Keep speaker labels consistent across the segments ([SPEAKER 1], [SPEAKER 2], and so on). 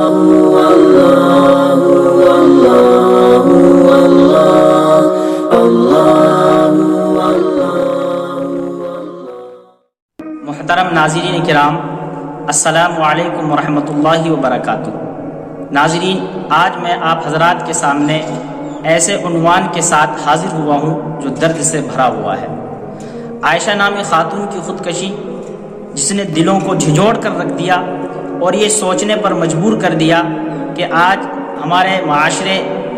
[SPEAKER 1] محترم ناظرین کرام، السلام علیکم ورحمۃ اللہ وبرکاتہ۔ ناظرین، آج میں آپ حضرات کے سامنے ایسے عنوان کے ساتھ حاضر ہوا ہوں جو درد سے بھرا ہوا ہے۔ عائشہ نامی خاتون کی خودکشی، جس نے دلوں کو جھنجھوڑ کر رکھ دیا اور یہ سوچنے پر مجبور کر دیا کہ آج ہمارے معاشرے،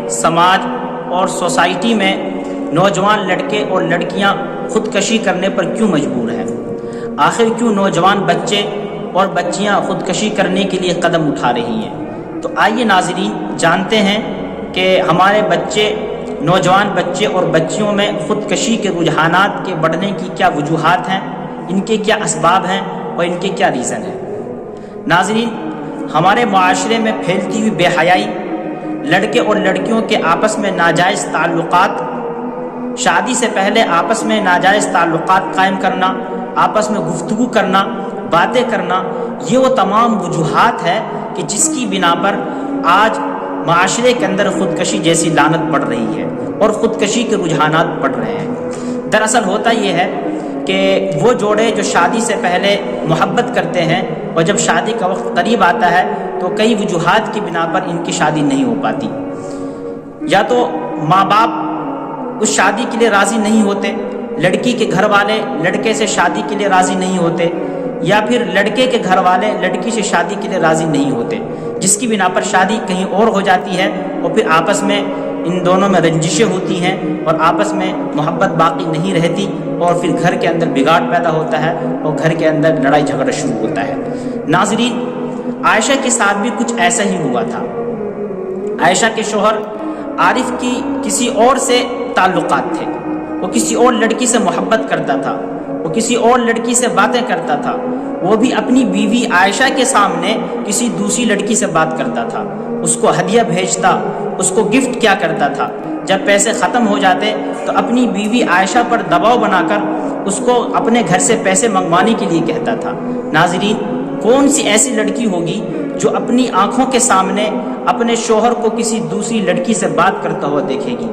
[SPEAKER 1] سماج اور سوسائٹی میں نوجوان لڑکے اور لڑکیاں خودکشی کرنے پر کیوں مجبور ہیں۔ آخر کیوں نوجوان بچے اور بچیاں خودکشی کرنے کے لیے قدم اٹھا رہی ہیں۔ تو آئیے ناظرین جانتے ہیں کہ ہمارے بچے، نوجوان بچے اور بچیوں میں خودکشی کے رجحانات کے بڑھنے کی کیا وجوہات ہیں، ان کے کیا اسباب ہیں اور ان کے کیا ریزن ہیں۔ ناظرین، ہمارے معاشرے میں پھیلتی ہوئی بے حیائی، لڑکے اور لڑکیوں کے آپس میں ناجائز تعلقات، شادی سے پہلے آپس میں ناجائز تعلقات قائم کرنا، آپس میں گفتگو کرنا، باتیں کرنا، یہ وہ تمام وجوہات ہے کہ جس کی بنا پر آج معاشرے کے اندر خودکشی جیسی لعنت پڑ رہی ہے اور خودکشی کے رجحانات بڑھ رہے ہیں۔ دراصل ہوتا یہ ہے کہ وہ جوڑے جو شادی سے پہلے محبت کرتے ہیں اور جب شادی کا وقت قریب آتا ہے تو کئی وجوہات کی بنا پر ان کی شادی نہیں ہو پاتی۔ یا تو ماں باپ اس شادی کے لیے راضی نہیں ہوتے، لڑکی کے گھر والے لڑکے سے شادی کے لیے راضی نہیں ہوتے، یا پھر لڑکے کے گھر والے لڑکی سے شادی کے لیے راضی نہیں ہوتے، جس کی بنا پر شادی کہیں اور ہو جاتی ہے اور پھر آپس میں ان دونوں میں رنجشیں ہوتی ہیں اور آپس میں محبت باقی نہیں رہتی اور پھر گھر کے اندر بگاڑ پیدا ہوتا ہے اور گھر کے اندر لڑائی جھگڑا شروع ہوتا ہے۔ ناظرین، عائشہ کے ساتھ بھی کچھ ایسا ہی ہوا تھا۔ عائشہ کے شوہر عارف کی کسی اور سے تعلقات تھے، وہ کسی اور لڑکی سے محبت کرتا تھا، وہ کسی اور لڑکی سے باتیں کرتا تھا، وہ بھی اپنی بیوی عائشہ کے سامنے کسی دوسری لڑکی سے بات کرتا تھا، اس کو ہدیہ بھیجتا، اس کو گفٹ کیا کرتا تھا۔ جب پیسے ختم ہو جاتے تو اپنی بیوی عائشہ پر دباؤ بنا کر اس کو اپنے گھر سے پیسے منگوانے کے لیے کہتا تھا۔ ناظرین، کون سی ایسی لڑکی ہوگی جو اپنی آنکھوں کے سامنے اپنے شوہر کو کسی دوسری لڑکی سے بات کرتا ہوا دیکھے گی؟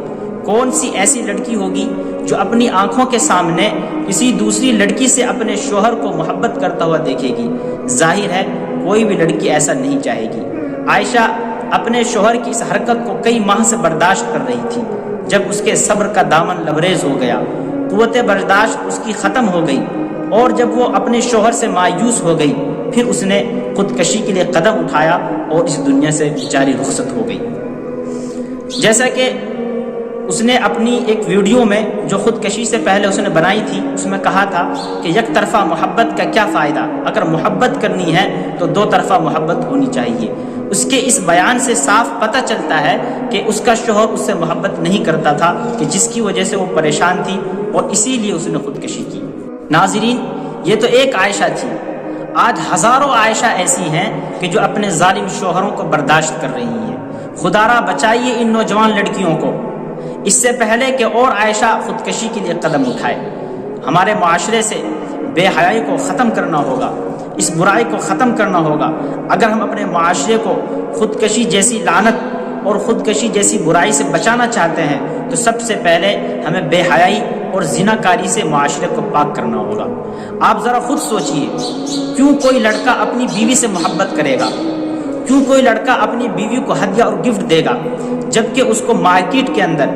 [SPEAKER 1] کون سی ایسی لڑکی ہوگی جو اپنی آنکھوں کے سامنے کسی دوسری لڑکی سے اپنے شوہر کو محبت کرتا ہوا دیکھے گی؟ ظاہر ہے کوئی بھی لڑکی ایسا نہیں چاہے گی۔ عائشہ اپنے شوہر کی اس حرکت کو کئی ماہ سے برداشت کر رہی تھی۔ جب اس کے صبر کا دامن لبریز ہو گیا، قوت برداشت اس کی ختم ہو گئی اور جب وہ اپنے شوہر سے مایوس ہو گئی، پھر اس نے خودکشی کے لیے قدم اٹھایا اور اس دنیا سے بیچاری رخصت ہو گئی۔ جیسا کہ اس نے اپنی ایک ویڈیو میں جو خودکشی سے پہلے اس نے بنائی تھی، اس میں کہا تھا کہ یک طرفہ محبت کا کیا فائدہ، اگر محبت کرنی ہے تو دو طرفہ محبت ہونی چاہیے۔ اس کے اس بیان سے صاف پتہ چلتا ہے کہ اس کا شوہر اس سے محبت نہیں کرتا تھا، کہ جس کی وجہ سے وہ پریشان تھی اور اسی لیے اس نے خودکشی کی۔ ناظرین، یہ تو ایک عائشہ تھی، آج ہزاروں عائشہ ایسی ہیں کہ جو اپنے ظالم شوہروں کو برداشت کر رہی ہیں۔ خدا را بچائیے ان نوجوان لڑکیوں کو، اس سے پہلے کہ اور عائشہ خودکشی کے لیے قدم اٹھائے۔ ہمارے معاشرے سے بے حیائی کو ختم کرنا ہوگا، اس برائی کو ختم کرنا ہوگا۔ اگر ہم اپنے معاشرے کو خودکشی جیسی لعنت اور خودکشی جیسی برائی سے بچانا چاہتے ہیں تو سب سے پہلے ہمیں بے حیائی اور زنا کاری سے معاشرے کو پاک کرنا ہوگا۔ آپ ذرا خود سوچئے، کیوں کوئی لڑکا اپنی بیوی سے محبت کرے گا؟ کیوں کوئی لڑکا اپنی بیوی کو ہدیہ اور گفٹ دے گا، جبکہ اس کو مارکیٹ کے اندر،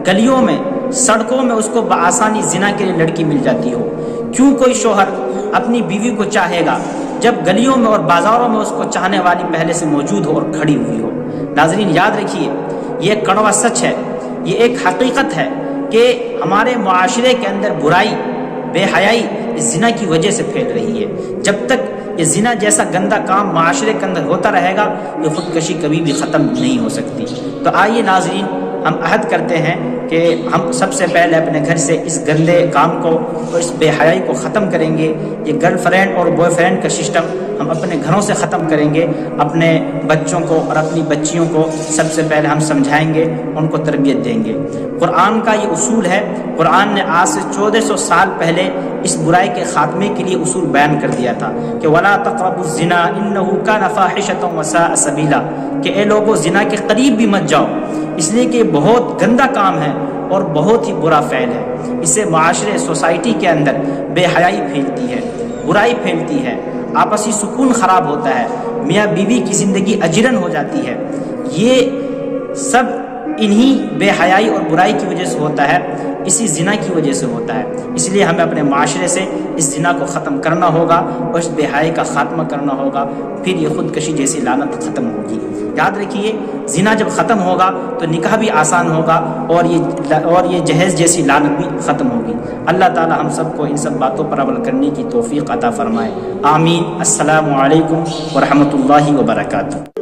[SPEAKER 1] گلیوں میں، سڑکوں میں اس کو بآسانی زنا کے لیے لڑکی مل جاتی ہو؟ کیوں کوئی شوہر اپنی بیوی کو چاہے گا جب گلیوں میں اور بازاروں میں اس کو چاہنے والی پہلے سے موجود ہو اور کھڑی ہوئی ہو؟ ناظرین، یاد رکھیے، یہ ایک کڑوا سچ ہے، یہ ایک حقیقت ہے کہ ہمارے معاشرے کے اندر برائی، بے حیائی اس زنا کی وجہ سے پھیل رہی ہے۔ جب تک یہ زنا جیسا گندا کام معاشرے کے اندر ہوتا رہے گا، یہ خودکشی کبھی بھی ختم نہیں ہو سکتی۔ تو آئیے ناظرین، ہم عہد کرتے ہیں کہ ہم سب سے پہلے اپنے گھر سے اس گندے کام کو اور اس بے حیائی کو ختم کریں گے۔ یہ گرل فرینڈ اور بوائے فرینڈ کا سسٹم ہم اپنے گھروں سے ختم کریں گے، اپنے بچوں کو اور اپنی بچیوں کو سب سے پہلے ہم سمجھائیں گے، ان کو تربیت دیں گے۔ قرآن کا یہ اصول ہے، قرآن نے آج سے 1400 سال پہلے اس برائی کے خاتمے کے لیے اصول بیان کر دیا تھا کہ وَلَا تَقْرَبُوا الزِّنَا إِنَّهُ كَانَ فَاحِشَةً وَسَاءَ سَبِيلًا، کہ اے لوگو زنا کے قریب بھی مت جاؤ، اس لیے کہ یہ بہت گندا کام ہے اور بہت ہی برا فعل ہے۔ اس سے معاشرے سوسائٹی کے اندر بے حیائی پھیلتی ہے، برائی پھیلتی ہے، آپسی سکون خراب ہوتا ہے، میاں بیوی کی زندگی اجیرن ہو جاتی ہے۔ یہ سب انہی بے حیائی اور برائی کی وجہ سے ہوتا ہے، اسی زنا کی وجہ سے ہوتا ہے۔ اس لیے ہمیں اپنے معاشرے سے اس زنا کو ختم کرنا ہوگا اور اس بے حیائی کا خاتمہ کرنا ہوگا، پھر یہ خودکشی جیسی لعنت ختم ہوگی۔ یاد رکھیے، زنا جب ختم ہوگا تو نکاح بھی آسان ہوگا اور یہ جہیز جیسی لعنت بھی ختم ہوگی۔ اللہ تعالی ہم سب کو ان سب باتوں پر عمل کرنے کی توفیق عطا فرمائے، آمین۔ السلام علیکم ورحمۃ اللہ وبرکاتہ۔